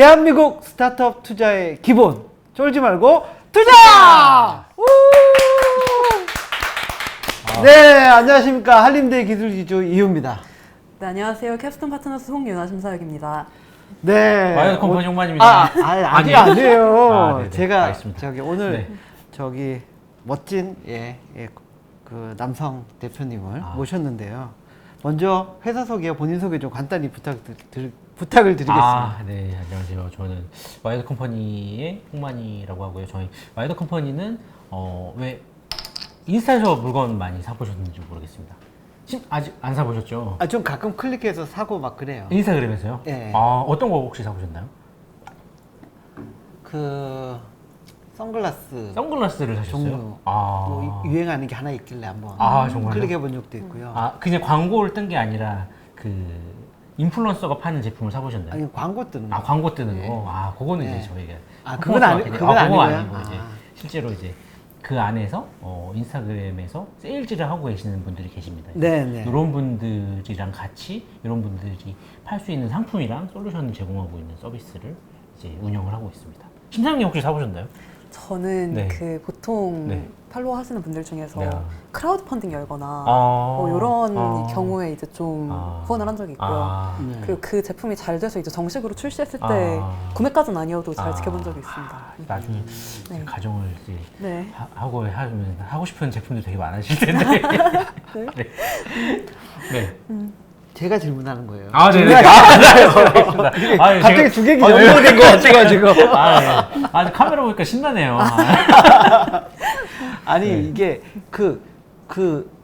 대한민국 스타트업 투자의 기본, 쫄지 말고 투자! 네, 안녕하십니까. 한림대 기술기조 이효입니다. 네, 안녕하세요. 캡스톤 파트너스 송윤아 심사역입니다. 네. 와이드 컴퍼니 홍만입니다. 아직 아니에요. 네네. 제가 알겠습니다. 저기 오늘 네. 저기 멋진 그 남성 대표님을 모셨는데요. 먼저 회사 소개와 본인 소개 좀 간단히 부탁을 드리겠습니다. 네, 안녕하세요. 저는 와이드 컴퍼니의 홍만이라고 하고요. 저희 와이드 컴퍼니는 왜 인스타에서 물건 많이 사보셨는지 모르겠습니다. 아직 안 사보셨죠? 좀 가끔 클릭해서 사고 막 그래요. 인스타그램에서요? 네. 어떤 거 혹시 사보셨나요? 그 선글라스를 사셨어요? 종류 뭐 유행하는 게 하나 있길래 한번 정말요? 클릭해 본 적도 있고요. 그냥 광고를 뜬 게 아니라 그 인플루언서가 파는 제품을 사보셨나요? 아니 광고 뜨는 거. 광고 뜨는 네. 거. 그거는 네. 이제 저희가 그건 아니고요. 아니고 이제 실제로 이제 그 안에서 인스타그램에서 세일즈를 하고 계시는 분들이 계십니다. 네. 이런 분들이랑 같이 이런 분들이 팔 수 있는 상품이랑 솔루션을 제공하고 있는 서비스를 이제 운영을 하고 있습니다. 심사님 혹시 사보셨나요? 저는 네. 그 보통 네. 팔로우 하시는 분들 중에서 네. 크라우드 펀딩 열거나 이런 경우에 이제 좀 후원을 한 적이 있고요. 네. 그리고 그 제품이 잘 돼서 이제 정식으로 출시했을 때 구매까지는 아니어도 잘 지켜본 적이 있습니다. 나중에 네. 가정을 이제 네. 하고 싶은 제품도 되게 많으실 텐데. 네. 제가 질문하는 거예요. 네네. 갑자기 주객이 연결된 것 같아가지고. 카메라 보니까 신나네요. 아니 네. 이게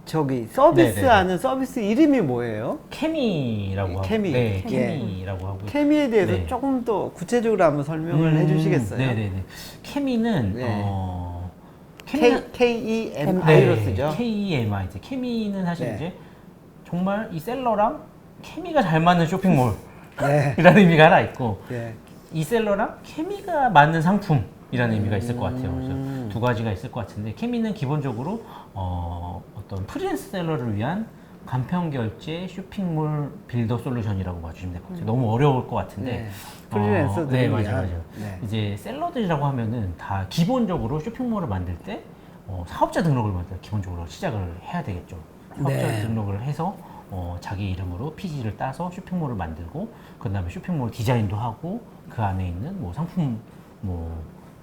저기 서비스하는 네네네. 서비스 이름이 뭐예요? 케미라고 하고. 케미. 네, 예. 케미라고 하고요. 케미에 대해서 네. 조금 더 구체적으로 한번 설명을 해주시겠어요? 네네네. 케미는 네. KEMI로 쓰죠. KEMI. 이제 케미는 사실 네. 이제 정말 이 셀러랑 케미가 잘 맞는 쇼핑몰. 네. 이라는 의미가 하나 있고 네. 이 셀러랑 케미가 맞는 상품이라는 의미가 있을 것 같아요. 그래서 두 가지가 있을 것 같은데 케미는 기본적으로 어떤 프리랜서 셀러를 위한 간편 결제 쇼핑몰 빌더 솔루션이라고 봐주시면 될 것 같아요. 너무 어려울 것 같은데 네. 프리랜서들 네, 위한. 맞아요. 네. 이제 셀러들이라고 하면은 다 기본적으로 쇼핑몰을 만들 때 사업자 등록을 먼저 기본적으로 시작을 해야 되겠죠. 사업자 네. 등록을 해서 자기 이름으로 PG를 따서 쇼핑몰을 만들고 그 다음에 쇼핑몰 디자인도 하고 그 안에 있는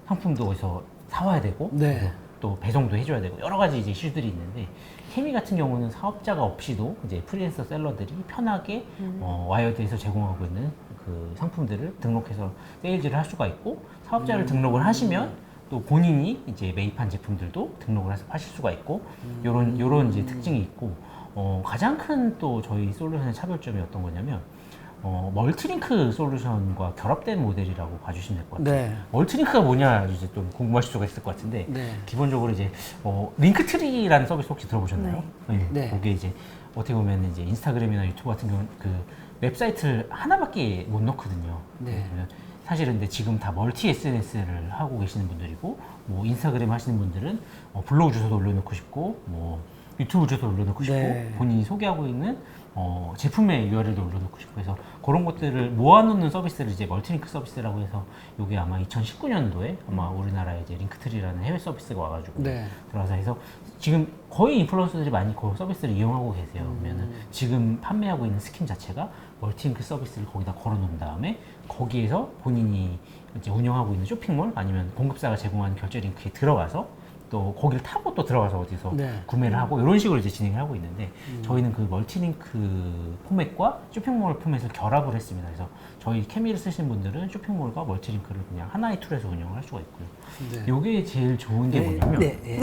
상품도 어디서 사와야 되고 네. 그리고 또 배송도 해줘야 되고 여러 가지 이제 이슈들이 있는데 케미 같은 경우는 사업자가 없이도 이제 프리랜서 셀러들이 편하게 와이어드에서 제공하고 있는 그 상품들을 등록해서 세일즈를 할 수가 있고 사업자를 등록을 하시면 또 본인이 이제 매입한 제품들도 등록을 해서 파실 수가 있고 요런 이제 특징이 있고 가장 큰 또 저희 솔루션의 차별점이 어떤 거냐면 멀티링크 솔루션과 결합된 모델이라고 봐주시면 될 것 같아요. 네. 멀티링크가 뭐냐 이제 좀 궁금하실 수가 있을 것 같은데 네. 기본적으로 이제 링크트리라는 서비스 혹시 들어보셨나요? 네. 그게 이제 어떻게 보면 이제 인스타그램이나 유튜브 같은 경우는 그 웹사이트를 하나밖에 못 넣거든요. 네. 그러면 사실은 근데 지금 다 멀티 SNS를 하고 계시는 분들이고 뭐 인스타그램 하시는 분들은 블로그 주소도 올려놓고 싶고 뭐 유튜브 주소도 올려놓고 싶고 네. 본인이 소개하고 있는 제품의 URL도 올려놓고 싶고 해서 그런 것들을 모아놓는 서비스를 이제 멀티링크 서비스라고 해서 이게 아마 2019년도에 아마 우리나라에 이제 링크트리라는 해외 서비스가 와가지고 네. 들어와서 해서 지금 거의 인플루언서들이 많이 그 서비스를 이용하고 계세요. 그러면은 지금 판매하고 있는 스킨 자체가 멀티링크 서비스를 거기다 걸어놓은 다음에 거기에서 본인이 이제 운영하고 있는 쇼핑몰 아니면 공급사가 제공하는 결제 링크에 들어가서 또 거기를 타고 또 들어가서 어디서 네. 구매를 하고 이런 식으로 이제 진행을 하고 있는데 저희는 그 멀티링크 포맷과 쇼핑몰 포맷을 결합을 했습니다. 그래서 저희 케미를 쓰시는 분들은 쇼핑몰과 멀티링크를 그냥 하나의 툴에서 운영을 할 수가 있고요. 네. 요게 제일 좋은 게 뭐냐면 네.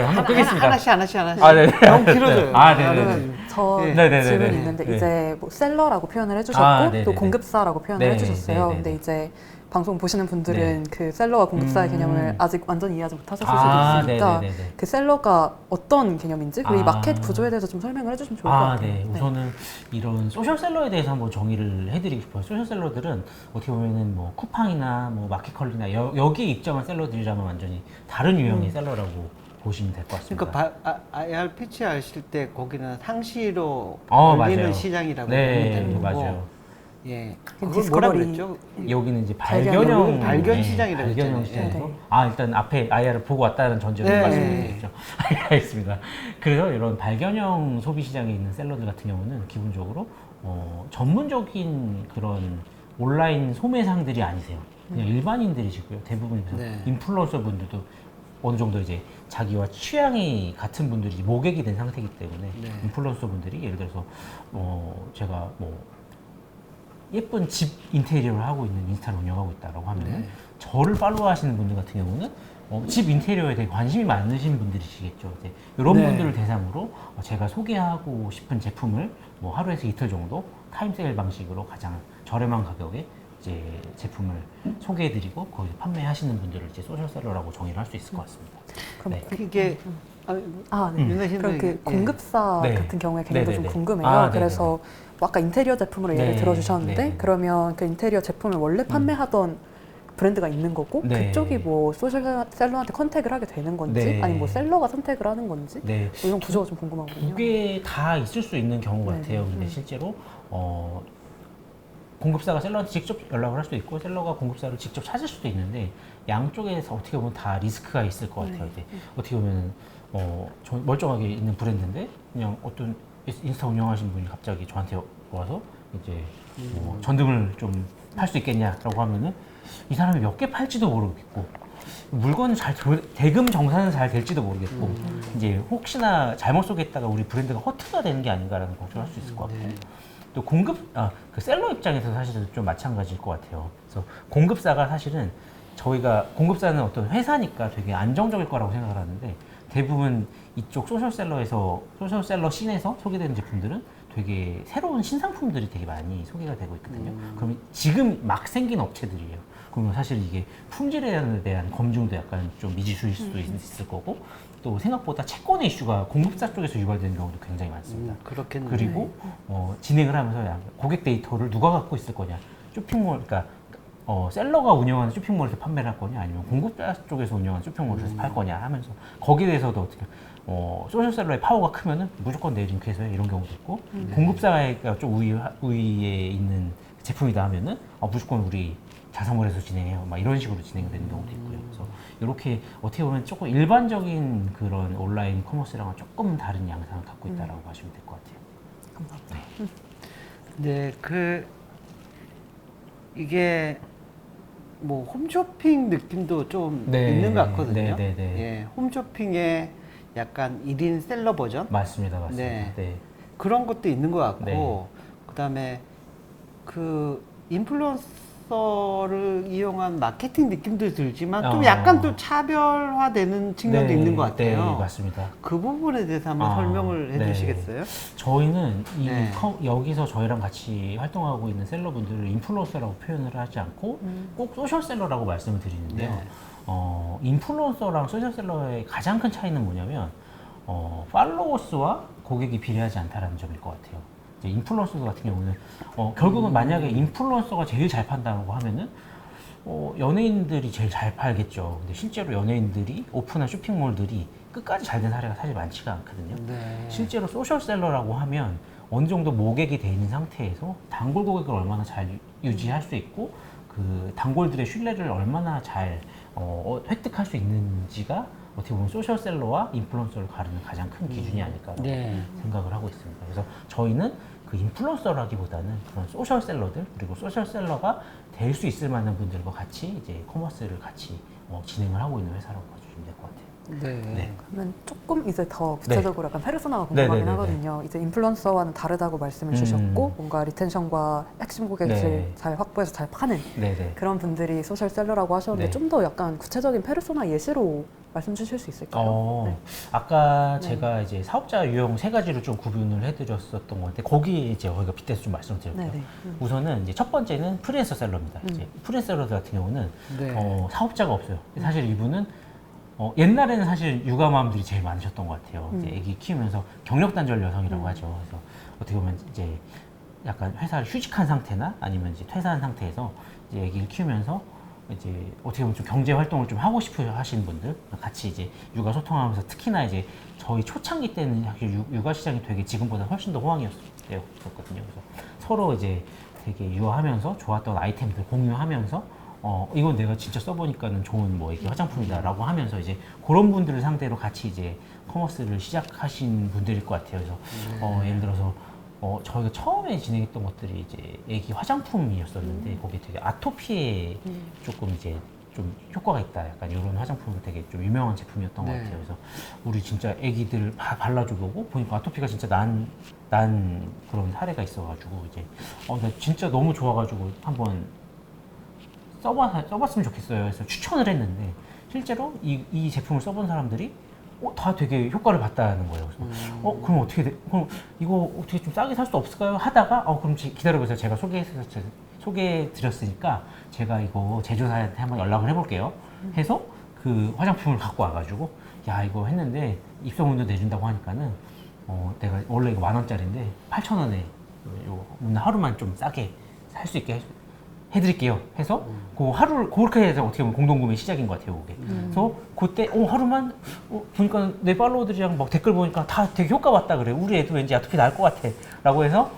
한번 끄겠습니다. 하나씩. 네. 너무 길어져요. 네네. 저 네. 질문이 있는데 네. 이제 뭐 셀러라고 표현을 해주셨고 네네네. 또 공급사라고 표현을 네, 해주셨어요. 네네네. 근데 이제 방송 보시는 분들은 그 셀러와 공급사의 개념을 아직 완전히 이해하지 못하셨을 수도 있으니까 네네네. 그 셀러가 어떤 개념인지 그리고 이 마켓 구조에 대해서 좀 설명을 해주시면 좋을 것 같아요. 네. 우선은 이런 소셜셀러에 대해서 한번 정의를 해드리고 싶어요. 소셜셀러들은 어떻게 보면은 뭐 쿠팡이나 뭐 마켓컬리나 여기에 입점한 셀러들이랑은 완전히 다른 유형의 셀러라고 보시면 될 것 같습니다. 그러니까 IR 피치 하실 때 거기는 상시로 맞아요. 올리는 시장이라고 보면 네, 되는 거고 맞아요. 예. 그 그걸 뭐라 디스커버리. 그랬죠? 여기는 이제 발견형. 발견 네, 시장이라고 발견형 했잖아요. 시장에서 네. 일단 앞에 IR을 보고 왔다는 전제로 네. 말씀드리겠죠. 알겠습니다. 그래서 이런 발견형 소비 시장에 있는 셀러들 같은 경우는 기본적으로 전문적인 그런 온라인 소매상들이 아니세요. 그냥 일반인들이시고요. 대부분 네. 인플루언서 분들도 어느 정도 이제 자기와 취향이 같은 분들이 모객이 된 상태이기 때문에 네. 인플루언서 분들이 예를 들어서 제가 뭐 예쁜 집 인테리어를 하고 있는 인스타를 운영하고 있다라고 하면 네. 저를 팔로우 하시는 분들 같은 경우는 집 인테리어에 되게 관심이 많으신 분들이시겠죠. 이제 이런 네. 분들을 대상으로 제가 소개하고 싶은 제품을 뭐 하루에서 이틀 정도 타임세일 방식으로 가장 저렴한 가격에 이제 제품을 소개해드리고 거기서 판매하시는 분들을 이제 소셜셀러라고 정의를 할 수 있을 것 같습니다. 그럼 네. 이게 네. 윤아 씨는 그럼 그 예. 공급사 네. 같은 경우에 개념도 네네네. 좀 궁금해요. 네네네. 그래서 뭐 아까 인테리어 제품으로 예를 네. 들어주셨는데 네네. 그러면 그 인테리어 제품을 원래 판매하던 브랜드가 있는 거고 네. 그쪽이 뭐 소셜 셀러한테 컨택을 하게 되는 건지 네. 아니면 뭐 셀러가 선택을 하는 건지 네. 뭐 이런 구조가 좀 궁금하거든요. 두개 다 있을 수 있는 경우 네. 같아요. 근데 실제로 공급사가 셀러한테 직접 연락을 할 수도 있고 셀러가 공급사를 직접 찾을 수도 있는데 양쪽에서 어떻게 보면 다 리스크가 있을 것 같아요. 이제 어떻게 보면 멀쩡하게 있는 브랜드인데 그냥 어떤 인스타 운영하신 분이 갑자기 저한테 와서 이제 전등을 좀 팔 수 있겠냐라고 하면은 이 사람이 몇 개 팔지도 모르겠고 물건은 대금 정산은 잘 될지도 모르겠고 이제 혹시나 잘못 소개했다가 우리 브랜드가 허투루가 되는 게 아닌가라는 걱정을 할 수 있을 것 같고 또 그 셀러 입장에서 사실은 좀 마찬가지일 것 같아요. 그래서 공급사가 사실은 저희가 공급사는 어떤 회사니까 되게 안정적일 거라고 생각을 하는데 대부분 이쪽 소셜셀러 씬에서 소개되는 제품들은 되게 새로운 신상품들이 되게 많이 소개가 되고 있거든요. 그럼 지금 막 생긴 업체들이에요. 그러면 사실 이게 품질에 대한 검증도 약간 좀 미지수일 수도 있을 거고 또 생각보다 채권의 이슈가 공급사 쪽에서 유발되는 경우도 굉장히 많습니다. 그렇겠네요. 그리고 진행을 하면서 고객 데이터를 누가 갖고 있을 거냐 쇼핑몰 그러니까 셀러가 운영하는 쇼핑몰에서 판매를 할 거냐 아니면 공급자 쪽에서 운영하는 쇼핑몰에서 팔 거냐 하면서 거기에 대해서도 어떻게 소셜셀러의 파워가 크면은 무조건 내 링크에서 이런 경우도 있고 공급사가 좀 우위에 있는 제품이다 하면은 무조건 우리 자사몰에서 진행해요 막 이런 식으로 진행되는 경우도 있고요. 그래서 이렇게 어떻게 보면 조금 일반적인 그런 온라인 커머스랑은 조금 다른 양상을 갖고 있다라고 보시면 될 것 같아요. 감사합니다. 네, 이게 뭐 홈쇼핑 느낌도 좀 네, 있는 것 같거든요. 네. 예, 홈쇼핑의 약간 1인 셀러 버전 맞습니다. 네. 네. 그런 것도 있는 것 같고 네. 그다음에 그 인플루언서를 이용한 마케팅 느낌도 들지만 좀 약간 또 차별화되는 측면도 네, 있는 것 같아요. 네, 맞습니다. 그 부분에 대해서 한번 설명을 네. 해주시겠어요? 저희는 네. 여기서 저희랑 같이 활동하고 있는 셀러분들을 인플루언서라고 표현을 하지 않고 꼭 소셜셀러라고 말씀을 드리는데요. 네. 인플루언서랑 소셜셀러의 가장 큰 차이는 뭐냐면 팔로워 수와 고객이 비례하지 않다라는 점일 것 같아요. 이제 인플루언서 같은 경우는 결국은 만약에 인플루언서가 제일 잘 판다고 하면은 연예인들이 제일 잘 팔겠죠. 근데 실제로 연예인들이 오픈한 쇼핑몰들이 끝까지 잘 된 사례가 사실 많지가 않거든요. 네. 실제로 소셜셀러라고 하면 어느 정도 모객이 돼 있는 상태에서 단골 고객을 얼마나 잘 유지할 수 있고 그 단골들의 신뢰를 얼마나 잘 획득할 수 있는지가 어떻게 보면 소셜셀러와 인플루언서를 가르는 가장 큰 기준이 아닐까 네. 생각을 하고 있습니다. 그래서 저희는 그 인플루언서라기보다는 그런 소셜셀러들 그리고 소셜셀러가 될 수 있을 만한 분들과 같이 이제 커머스를 같이 진행을 하고 있는 회사라고 봐주시면 될 것 같아요. 네. 네. 그러면 조금 이제 더 구체적으로 약간 페르소나가 네, 궁금하긴 네, 네, 하거든요. 이제 인플루언서와는 다르다고 말씀을 주셨고 뭔가 리텐션과 핵심 고객을 네. 잘 확보해서 잘 파는 네네. 그런 분들이 소셜 셀러라고 하셨는데 네. 좀 더 약간 구체적인 페르소나 예시로 말씀 주실 수 있을까요? 네. 아까 네. 제가 이제 사업자 유형 세 가지로 좀 구분을 해드렸었던 것 같은데 거기에 이제 저희가 빗대서 좀 말씀드릴게요. 네네. 우선은 이제 첫 번째는 프리랜서 셀러입니다. 이제 프리랜서 셀러들 같은 경우는 네. 사업자가 없어요. 사실 이분은 옛날에는 사실 육아맘들이 제일 많으셨던 것 같아요. 이제 아기 키우면서 경력 단절 여성이라고 하죠. 그래서 어떻게 보면 이제 약간 회사를 휴직한 상태나 아니면 이제 퇴사한 상태에서 이제 아기를 키우면서 이제 어떻게 보면 좀 경제 활동을 좀 하고 싶어 하시는 분들 같이 이제 육아 소통하면서 특히나 이제 저희 초창기 때는 사실 육아 시장이 되게 지금보다 훨씬 더 호황이었거든요. 그래서 서로 이제 되게 유효하면서 좋았던 아이템들 공유하면서 이건 내가 진짜 써보니까는 좋은 뭐 이렇게 화장품이다라고 하면서 이제 그런 분들을 상대로 같이 이제 커머스를 시작하신 분들일 것 같아요. 그래서 예를 들어서 저희가 처음에 진행했던 것들이 이제 애기 화장품이었었는데 거기에 되게 아토피에 조금 이제 좀 효과가 있다. 약간 이런 화장품은 되게 좀 유명한 제품이었던 것 네. 같아요. 그래서 우리 진짜 애기들 발라줘보고 보니까 아토피가 진짜 난 그런 사례가 있어가지고 이제 나 진짜 너무 좋아가지고 한번 써봤으면 좋겠어요. 그래서 추천을 했는데 실제로 이 제품을 써본 사람들이 다 되게 효과를 봤다는 거예요. 그래서 그럼 어떻게 그럼 이거 어떻게 좀 싸게 살 수 없을까요? 하다가 그럼 기다려보세요. 제가 소개해드렸으니까 제가 이거 제조사한테 한번 연락을 해볼게요. 해서 그 화장품을 갖고 와가지고 야 이거 했는데 입소문도 내준다고 하니까는 내가 원래 이거 10,000원짜리인데 8,000원에 오늘 하루만 좀 싸게 살 수 있게 해드릴게요. 해서 그 하루를 그렇게 해서 어떻게 보면 공동구매 시작인 것 같아요. 그게. 그래서 그때 하루만 보니까 내 팔로워들이랑 막 댓글 보니까 다 되게 효과 봤다 그래. 우리 애도 왠지 아토피 나을 것 같아.라고 해서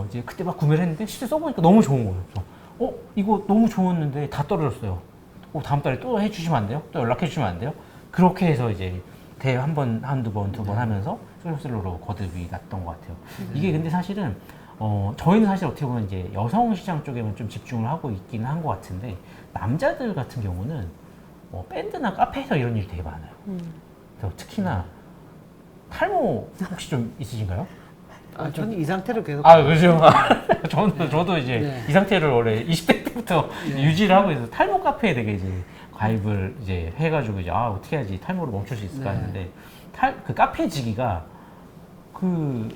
이제 그때 막 구매를 했는데 실제 써보니까 너무 좋은 거예요. 그래서 이거 너무 좋았는데 다 떨어졌어요. 다음 달에 또 해주시면 안 돼요? 또 연락해 주시면 안 돼요? 그렇게 해서 이제 한두 번, 두 번 하면서 솔로셀러로 거듭이 났던 것 같아요. 이게 근데 사실은 저희는 사실 어떻게 보면 이제 여성 시장 쪽에만 좀 집중을 하고 있기는 한 것 같은데 남자들 같은 경우는 밴드나 카페에서 이런 일이 되게 많아요. 그래서 특히나 탈모 혹시 좀 있으신가요? 저는 이 상태로 계속. 그죠. 저도 이제 네. 이 상태를 원래 20대 때부터 유지를 하고 있어서 탈모 카페에 되게 이제 가입을 이제 해가지고 이제 어떻게 해야지 탈모를 멈출 수 있을까 했는데 그 카페지기가 그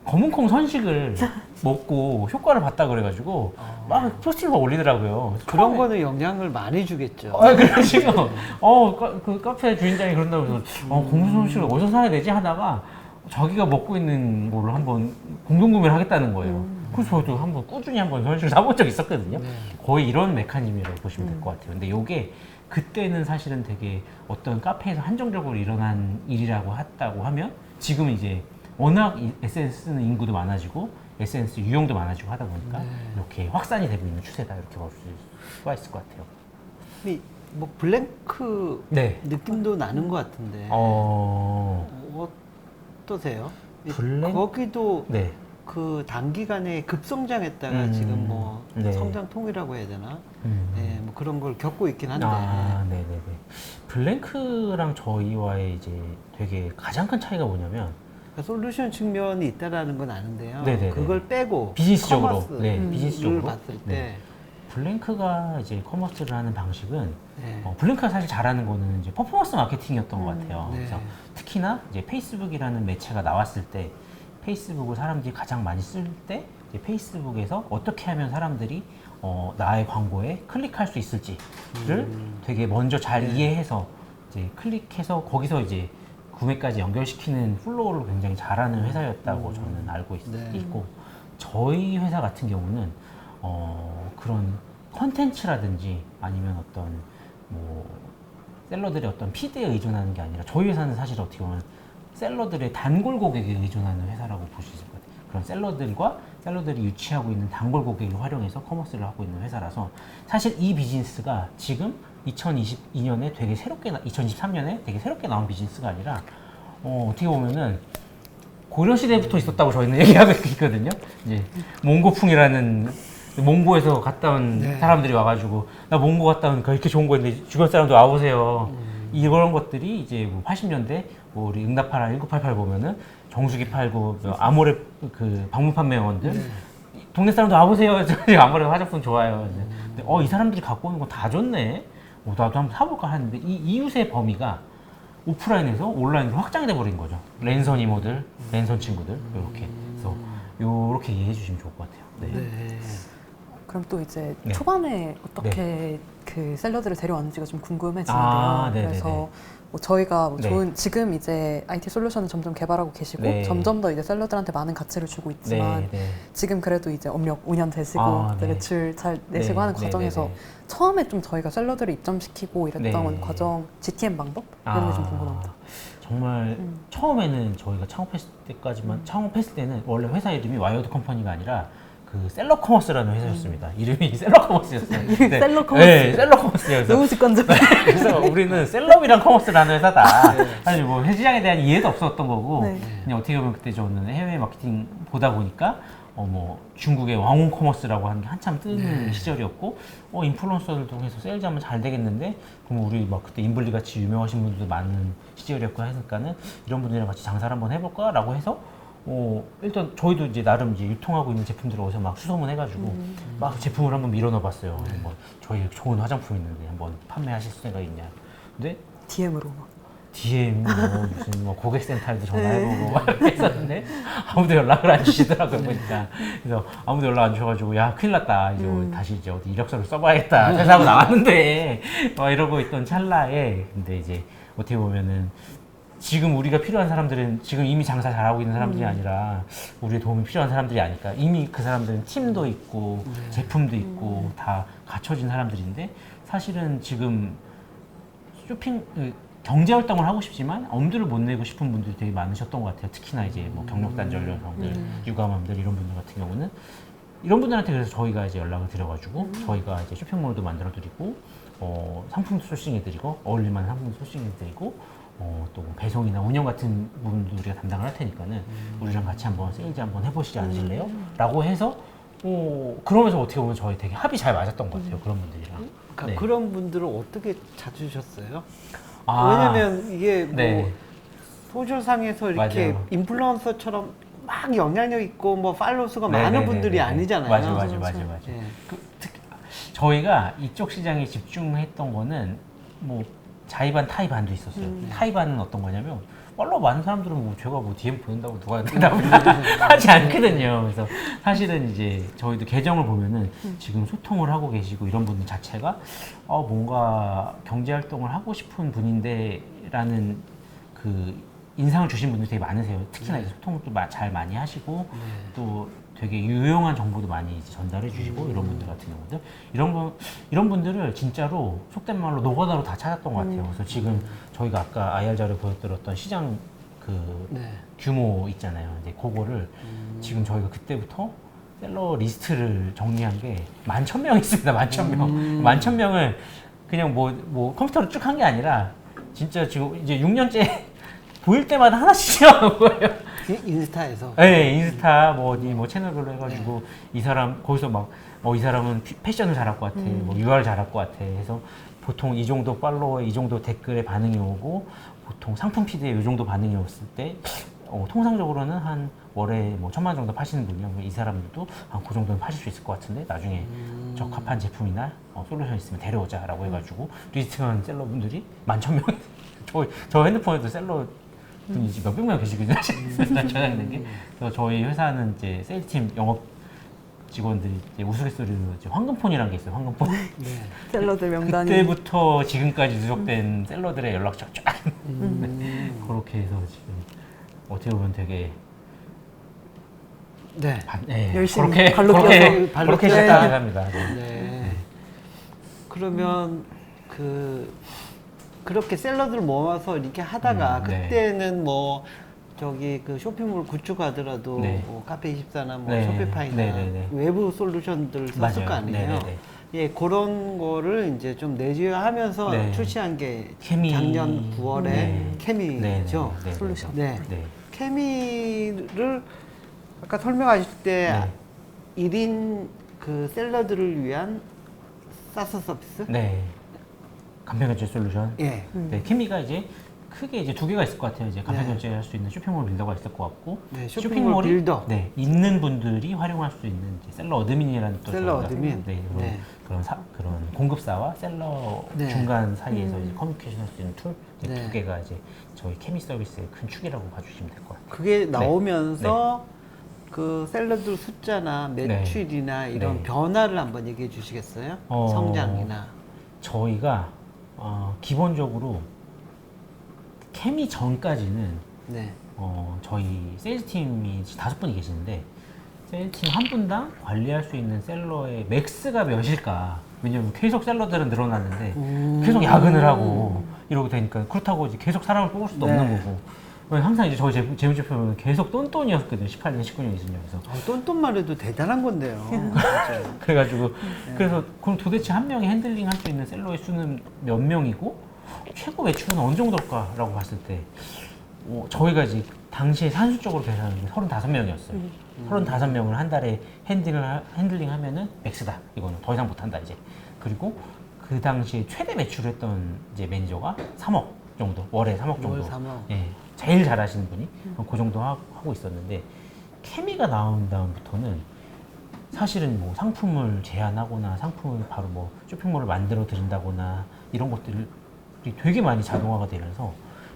검은콩 선식을 먹고 효과를 봤다 그래가지고 막 포스팅을 올리더라고요. 그런 거는 영향을 많이 주겠죠. 그래가지고 그 카페 주인장이 그런다고 해서 검은콩 선식을 어디서 사야 되지 하다가 자기가 먹고 있는 거를 한번 공동구매를 하겠다는 거예요. 그래서 저도 한번 꾸준히 한번 선식을 사본 적이 있었거든요. 거의 이런 메커니즘이라고 보시면 될 것 같아요. 근데 이게 그때는 사실은 되게 어떤 카페에서 한정적으로 일어난 일이라고 했다고 하면 지금 이제 워낙 SNS 쓰는 인구도 많아지고 SNS 유용도 많아지고 하다 보니까 이렇게 확산이 되고 있는 추세다 이렇게 볼 수가 있을 것 같아요. 근데 뭐 블랭크 네. 느낌도 나는 것 같은데 어떠세요? 거기도 네. 그 단기간에 급성장했다가 지금 뭐 성장통이라고 해야 되나? 네, 뭐 그런 걸 겪고 있긴 한데. 네네네. 블랭크랑 저희와의 이제 되게 가장 큰 차이가 뭐냐면 솔루션 측면이 있다라는 건 아는데요. 네네네. 그걸 빼고 비즈니스적으로, 커머스를 비즈니스적으로 봤을 때 블랭크가 이제 커머스를 하는 방식은 블랭크가 사실 잘하는 거는 이제 퍼포먼스 마케팅이었던 것 같아요. 그래서 특히나 이제 페이스북이라는 매체가 나왔을 때 페이스북을 사람들이 가장 많이 쓸 때 페이스북에서 어떻게 하면 사람들이 나의 광고에 클릭할 수 있을지를 되게 먼저 잘 이해해서 이제 클릭해서 거기서 이제 구매까지 연결시키는 플로우를 굉장히 잘하는 회사였다고 저는 알고 있고 저희 회사 같은 경우는 그런 컨텐츠라든지 아니면 어떤 뭐 셀러들의 어떤 피드에 의존하는 게 아니라 저희 회사는 사실 어떻게 보면 셀러들의 단골 고객에 의존하는 회사라고 볼 수 있을 것 같아요. 그런 셀러들이 유치하고 있는 단골 고객을 활용해서 커머스를 하고 있는 회사라서 사실 이 비즈니스가 지금 2022년에 되게 2023년에 되게 새롭게 나온 비즈니스가 아니라 어떻게 보면은 고려시대부터 있었다고 저희는 얘기하고 있거든요. 이제 몽고풍이라는 몽고에서 갔다 온 사람들이 와가지고 나 몽고 갔다 오니까 이렇게 좋은 거였는데 주변 사람도 와보세요. 이런 것들이 이제 뭐 80년대 뭐 우리 응답하라 1988 보면은 정수기 팔고 아모레 그 방문 판매원들 동네 사람도 와보세요. 저희 아모레 화장품 좋아요. 근데 이 사람들이 갖고 오는 거 다 좋네. 나도 한번 사볼까 하는데 이 이웃의 범위가 오프라인에서 온라인으로 확장이 돼버린 거죠. 랜선 이모들, 랜선 친구들 이렇게. 그래서 이렇게 이해해 주시면 좋을 것 같아요. 네. 그럼 또 이제 초반에 어떻게 그 샐러드를 데려왔는지가 좀 궁금해지는데요. 네네네. 그래서 뭐 저희가 뭐 네. 좋은 지금 이제 IT 솔루션을 점점 개발하고 계시고 점점 더 이제 샐러들한테 많은 가치를 주고 있지만 지금 그래도 이제 업력 5년 되시고 매출 잘 내시고 하는 과정에서 처음에 좀 저희가 샐러드를 입점시키고 이랬던 과정, GTM 방법 이런 게 좀 궁금합니다. 정말 처음에는 저희가 창업했을 때는 원래 회사 이름이 와이어드 컴퍼니가 아니라 그 그 셀러 커머스라는 회사였습니다. 이름이 셀러 커머스였어요. 네. 셀러 커머스. 네, 셀러 커머스였어요. 너무 직관적. 그래서 우리는 셀럽이랑 커머스라는 회사다. 네. 사실 뭐 시장에 대한 이해도 없었던 거고 네. 그냥 어떻게 보면 그때 저는 해외 마케팅 보다 보니까 뭐 중국의 왕홍 커머스라고 하는 게 한참 뜨는 시절이었고 인플루언서들 통해서 세일즈하면 잘 되겠는데 그럼 우리 막 그때 인블리 같이 유명하신 분들도 많은 시절이었고 하니까는 이런 분들이랑 같이 장사를 한번 해볼까라고 해서 일단 저희도 이제 나름 이제 유통하고 있는 제품들을 어디서 막 수소문해가지고 막 제품을 한번 밀어넣어봤어요. 뭐 저희 좋은 화장품 있는데 한번 판매하실 생각 있냐? 근데 DM으로 막. DM 무슨 뭐 고객센터에도 전화해보고 막 이렇게 했었는데 아무도 연락을 안 주시더라고요 보니까. 그래서 아무도 연락 안 주셔가지고 야 큰일 났다 이제 다시 이제 어디 이력서를 써봐야겠다 회사하고 나왔는데 막 이러고 있던 찰나에 근데 이제 어떻게 보면은 지금 우리가 필요한 사람들은 지금 이미 장사 잘하고 있는 사람들이 아니라 우리의 도움이 필요한 사람들이 아니까 이미 그 사람들은 팀도 있고 제품도 있고 다 갖춰진 사람들인데 사실은 지금 경제활동을 하고 싶지만 엄두를 못 내고 싶은 분들이 되게 많으셨던 것 같아요. 특히나 이제 뭐 경력단절 여성들, 육아맘들 이런 분들 같은 경우는 이런 분들한테 그래서 저희가 이제 연락을 드려가지고 저희가 이제 쇼핑몰도 만들어드리고 상품 소싱해드리고 어울릴만한 상품 소싱해드리고 또 배송이나 운영 같은 부분도 우리가 담당을 할 테니까는 우리랑 같이 한번 세일즈 한번 해보시지 않으실래요? 라고 해서 그러면서 어떻게 보면 저희 되게 합이 잘 맞았던 것 같아요. 그런 분들이랑. 그러니까 네. 그런 분들을 어떻게 찾으셨어요? 아, 왜냐면 이게 뭐 네. 소셜상에서 이렇게 맞아요. 인플루언서처럼 막 영향력 있고 뭐 팔로우 수가 네, 많은 네, 분들이 네, 네. 아니잖아요. 맞아. 네. 저희가 이쪽 시장에 집중했던 거는 뭐 자의반 타의반도 있었어요. 타의반은 어떤 거냐면 팔로워 많은 사람들은 뭐 제가 뭐 DM 보낸다고 누가 대답을 하지 않거든요. 그래서 사실은 이제 저희도 계정을 보면은 지금 소통을 하고 계시고 이런 분들 자체가 뭔가 경제 활동을 하고 싶은 분인데라는 그 인상을 주신 분들이 되게 많으세요. 특히나 이제 소통을 또 잘 많이 하시고 또 되게 유용한 정보도 많이 이제 전달해 주시고 이런 분들 같은 경우들 이런 분들을 진짜로 속된 말로 노가다로 다 찾았던 것 같아요. 그래서 지금 저희가 아까 IR 자료 보여드렸던 시장 규모 있잖아요. 이제 그거를 지금 저희가 그때부터 셀러 리스트를 정리한 게 11,000명 있습니다. 11,000명. 11,000명을 그냥 뭐 컴퓨터로 쭉 한 게 아니라 진짜 지금 이제 6년째 보일 때마다 하나씩 지어놓은 거예요. 인스타에서. 네, 인스타 뭐 채널별로 해가지고 이 사람 거기서 막 이 사람은 패션을 잘할 것 같아, 뭐 UR 잘할 것 같아 해서 보통 이 정도 팔로워에 이 정도 댓글에 반응이 오고 보통 상품 피드에 이 정도 반응이 왔을 때 통상적으로는 한 월에 뭐 1,000만 원 정도 파시는 분이요. 이 사람들도 한 그 정도는 파실 수 있을 것 같은데 나중에 적합한 제품이나 솔루션 있으면 데려오자라고 해가지고 리스팅한 셀러분들이 11,000명. 저 핸드폰에도 셀러 분이 이제 몇백 명 계시거든요. 저장된 게. 그래서 저희 회사는 이제 세일팀 영업 직원들이 이제 우스갯소리로 이제 황금폰이라는 게 있어요. 황금폰. 네. 셀러들 명단이. 그때부터 지금까지 누적된 셀러들의 연락처 쫙. 그렇게 해서 지금 어떻게 보면 되게 네. 열심히 그렇게 발로 그렇게 뛰어서. 시작하게 네. 합니다. 네. 그러면 그렇게 셀러들 모아서 이렇게 하다가 네. 그때는 뭐 저기 그 쇼핑몰 구축하더라도 네. 뭐 카페24나 뭐 네. 쇼피파이나 네, 네, 네. 외부 솔루션들을 썼을 맞아요. 거 아니에요. 네, 네, 네. 예, 그런 거를 이제 좀 내재하면서 네. 출시한 게 케미. 작년 9월에 네. 케미죠. 네. 솔루션. 네. 네. 케미를 아까 설명하실 때 네. 1인 그 셀러들을 위한 사스 서비스? 네. 간편 결제 솔루션. 예. 네, 케미가 이제 크게 이제 두 개가 있을 것 같아요. 이제 간편 네. 결제할 수 있는 쇼핑몰 빌더가 있을 것 같고, 네, 쇼핑몰 빌더. 네, 있는 분들이 활용할 수 있는 이제 셀러 어드민이라는 또 셀러 저희가 어드민. 네, 네. 그런 공급사와 셀러 네. 중간 사이에서 이제 커뮤니케이션 할 수 있는 툴 두 네. 개가 이제 저희 케미 서비스의 큰 축이라고 봐주시면 될 것 같아요. 그게 나오면서 그 셀러들 숫자나 매출이나 이런 네. 변화를 한번 얘기해 주시겠어요? 성장이나. 저희가 기본적으로 케미 전까지는 네. 저희 세일즈팀이 5분이 계시는데 세일즈팀 한 분당 관리할 수 있는 셀러의 맥스가 몇일까? 왜냐면 계속 셀러들은 늘어났는데 계속 야근을 하고 이러고 되니까 그렇다고 이제 계속 사람을 뽑을 수도 네. 없는 거고 항상 이제 저희 재무제표는 계속 똔똔이었거든요. 18년, 19년, 20년에서. 똔똔만 해도 대단한 건데요. 진짜. 그래가지고 그래서 그럼 도대체 한 명이 핸들링 할 수 있는 셀러의 수는 몇 명이고 최고 매출은 어느 정도일까라고 봤을 때 저희가 이제 당시에 산술적으로 계산한 게 35명이었어요. 35명을 한 달에 핸들링 하면은 맥스다. 이거는 더 이상 못한다 이제. 그리고 그 당시에 최대 매출을 했던 이제 매니저가 3억 정도, 월에 3억 정도. 월 3억. 예, 제일 잘하시는 분이 그 정도 하고 있었는데 케미가 나온 다음부터는 사실은 뭐 상품을 제안하거나 상품을 바로 뭐 쇼핑몰을 만들어 드린다거나 이런 것들이 되게 많이 자동화가 되면서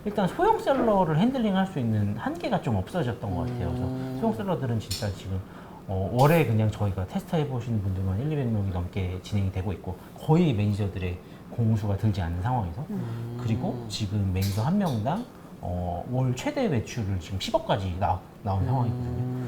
일단 소형 셀러를 핸들링 할 수 있는 한계가 좀 없어졌던 것 같아요. 그래서 소형 셀러들은 진짜 지금 월에 그냥 저희가 테스트 해보시는 분들만 200명이 넘게 진행이 되고 있고 거의 매니저들의 공수가 들지 않는 상황에서 그리고 지금 매니저 한 명당 월 최대 매출을 지금 10억까지 나온 상황이거든요.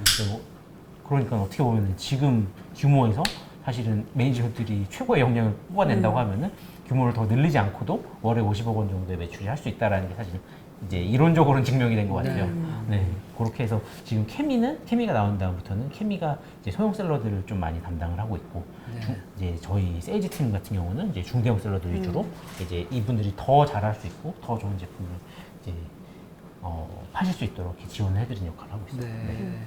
그러니까 어떻게 보면 지금 규모에서 사실은 매니저들이 최고의 역량을 뽑아낸다고 하면은 규모를 더 늘리지 않고도 월에 50억 원 정도의 매출이 할 수 있다라는 게 사실 이제 이론적으로는 증명이 된 것 같아요. 네. 그렇게 해서 지금 케미가 나온 다음부터는 케미가 이제 소형 셀러들을 좀 많이 담당을 하고 있고 이제 저희 세일즈 팀 같은 경우는 이제 중대형 셀러들 위주로 이제 이분들이 더 잘할 수 있고 더 좋은 제품을 이제 파실 수 있도록 이렇게 지원을 해드리는 역할을 하고 있습니다. 네. 네.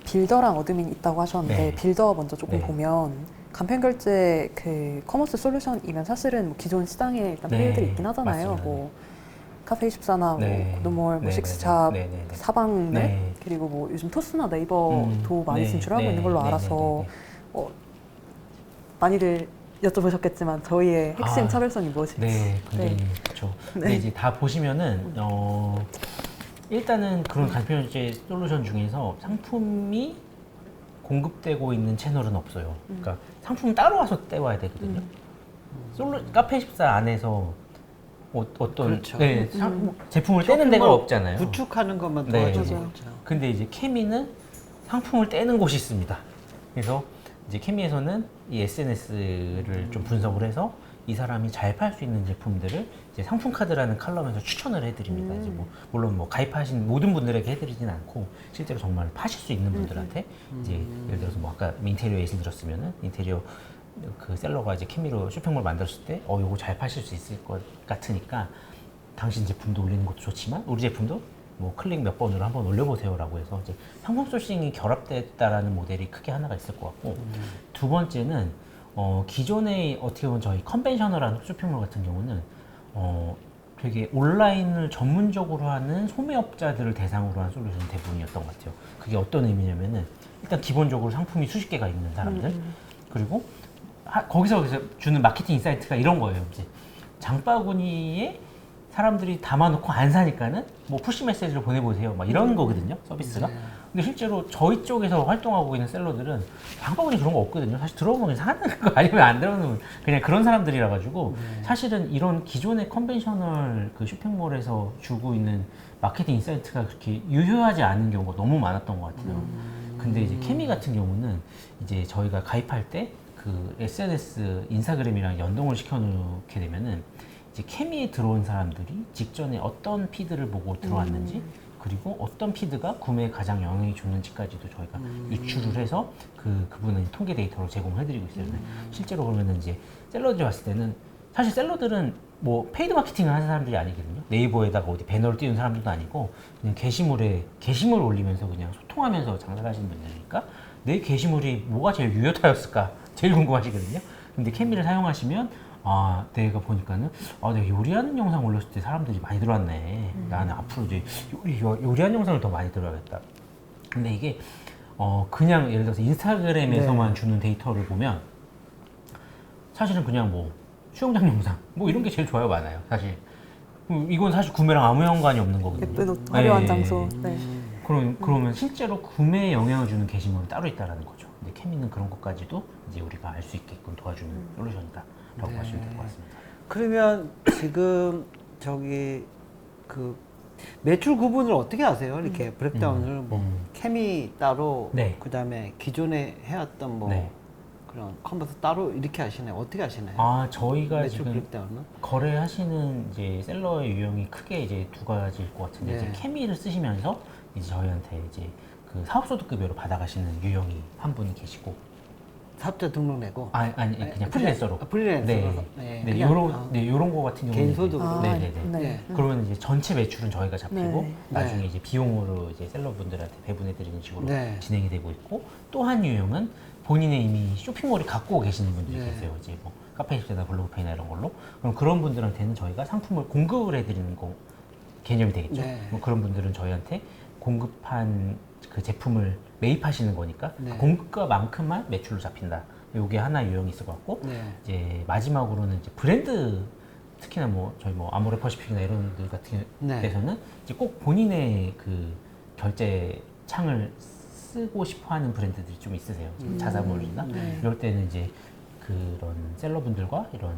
빌더랑 어드민 있다고 하셨는데 네. 빌더 먼저 조금 네. 보면 간편결제 그 커머스 솔루션이면 사실은 뭐 기존 시장에 일단 네. 플레이들이 있긴 하잖아요. 맞습니다. 뭐 카페24나 네. 뭐 고드몰, 뭐 네, 식스샵, 네, 네, 네. 사방넷 네. 그리고 뭐 요즘 토스나 네이버도 많이 네, 진출하고 네, 있는 걸로 네, 알아서 네, 많이들 여쭤보셨겠지만 저희의 핵심 아, 차별성이 무엇일지. 네, 굉장히 네. 그렇죠. 네. 근데 이제 다 보시면은 일단은 그런 간편결제 솔루션 중에서 상품이 공급되고 있는 채널은 없어요. 그러니까 상품 따로 와서 떼와야 되거든요. 카페24 안에서 어떤 그렇죠. 네, 제품을 떼는 데가 없잖아요. 구축하는 것만 네. 도와주겠죠. 근데 이제 케미는 상품을 떼는 곳이 있습니다. 그래서 이제 케미에서는 이 SNS를 좀 분석을 해서 이 사람이 잘 팔 수 있는 제품들을 이제 상품 카드라는 칼럼에서 추천을 해드립니다. 이제 뭐 물론 뭐 가입하신 모든 분들에게 해드리진 않고 실제로 정말 파실 수 있는 분들한테 이제 예를 들어서 뭐 아까 인테리어 예를 들었으면은 인테리어 그 셀러가 이제 케미로 쇼핑몰 만들었을 때 요거 잘 파실 수 있을 것 같으니까 당신 제품도 올리는 것도 좋지만 우리 제품도 뭐 클릭 몇 번으로 한번 올려보세요라고 해서 이제 상품 소싱이 결합됐다라는 모델이 크게 하나가 있을 것 같고 두 번째는 기존에 어떻게 보면 저희 컨벤셔널한 쇼핑몰 같은 경우는 되게 온라인을 전문적으로 하는 소매업자들을 대상으로 한 솔루션이 대부분이었던 것 같아요. 그게 어떤 의미냐면은 일단 기본적으로 상품이 수십 개가 있는 사람들 그리고 거기서 주는 마케팅 인사이트가 이런 거예요. 이제 장바구니에 사람들이 담아놓고 안 사니까는 뭐 푸시 메시지를 보내보세요. 막 이런 거거든요. 서비스가. 네. 근데 실제로 저희 쪽에서 활동하고 있는 셀러들은 장바구니 그런 거 없거든요. 사실 들어보면 사는 거 아니면 안 들어보면 그냥 그런 사람들이라 가지고 사실은 이런 기존의 컨벤셔널 그 쇼핑몰에서 주고 있는 마케팅 인사이트가 그렇게 유효하지 않은 경우가 너무 많았던 것 같아요. 근데 이제 케미 같은 경우는 이제 저희가 가입할 때 그 SNS 인스타그램이랑 연동을 시켜놓게 되면은 이제 케미에 들어온 사람들이 직전에 어떤 피드를 보고 들어왔는지 그리고 어떤 피드가 구매에 가장 영향이 줬는지까지도 저희가 유출을 해서 그분의 통계 데이터로 제공해드리고 있어요. 실제로 그러면은 이제 셀러들이 왔을 때는 사실 셀러들은 뭐 페이드 마케팅을 하는 사람들이 아니거든요. 네이버에다가 어디 배너를 띄우는 사람들도 아니고 그냥 게시물 올리면서 그냥 소통하면서 장사를 하시는 분들이니까 내 게시물이 뭐가 제일 유효타였을까 제일 궁금하시거든요. 근데 케미를 사용하시면 내가 보니까는 내가 요리하는 영상 올렸을 때 사람들이 많이 들어왔네. 나는 앞으로 이제 요리하는 영상을 더 많이 들어야겠다. 근데 이게 그냥 예를 들어서 인스타그램에서만 주는 데이터를 보면 사실은 그냥 뭐 수영장 영상 뭐 이런 게 제일 좋아요 많아요. 사실 이건 사실 구매랑 아무 연관이 없는 거거든요. 예쁜 옷, 화려한 장소. 네. 그러면 실제로 구매에 영향을 주는 게시물이 따로 있다는 거죠. 근데 케미는 그런 것까지도 이제 우리가 알 수 있게끔 도와주는 솔루션이다라고 보시면 될 것 같습니다. 그러면 지금 저기 그 매출 구분을 어떻게 하세요? 이렇게 브렉다운을 뭐 케미 따로 네. 그다음에 기존에 해왔던 뭐 네. 그런 컨버스 따로 이렇게 하시나요? 어떻게 하시나요? 아, 저희가 매출 지금 브레이크다운은? 거래하시는 이제 셀러의 유형이 크게 이제 두 가지일 것 같은데, 네. 이제 케미를 쓰시면서 이제 저희한테 이제 그 사업소득급여로 받아가시는 유형이 한 분이 계시고, 사업자 등록 내고. 아니 그냥 프리랜서로. 프리랜서로. 네, 네, 네, 그냥, 요런 네, 요런 거 같은 경우는 개인 이제- 소득으로. 네네네. 네. 그러면 이제 전체 매출은 저희가 잡히고 네. 나중에 네. 이제 비용으로 이제 셀러분들한테 배분해드리는 식으로 네. 진행이 되고 있고, 또 한 유형은 본인의 이미 쇼핑몰을 갖고 계시는 분들이 네. 계세요. 이제 뭐 카페십이나 블로그페이나 이런 걸로. 그럼 그런 분들한테는 저희가 상품을 공급을 해드리는 거 개념이 되겠죠. 네. 뭐 그런 분들은 저희한테 공급한 그 제품을 매입하시는 거니까 네. 그 공급가만큼만 매출로 잡힌다. 요게 하나 유형이 있을 것 같고, 네. 이제 마지막으로는 이제 브랜드, 특히나 뭐 저희 뭐 아모레퍼시픽이나 이런 들 같은 네. 데서는 이제 꼭 본인의 그 결제 창을 쓰고 싶어하는 브랜드들이 좀 있으세요. 자사몰이나 네. 이럴 때는 이제 그런 셀러분들과 이런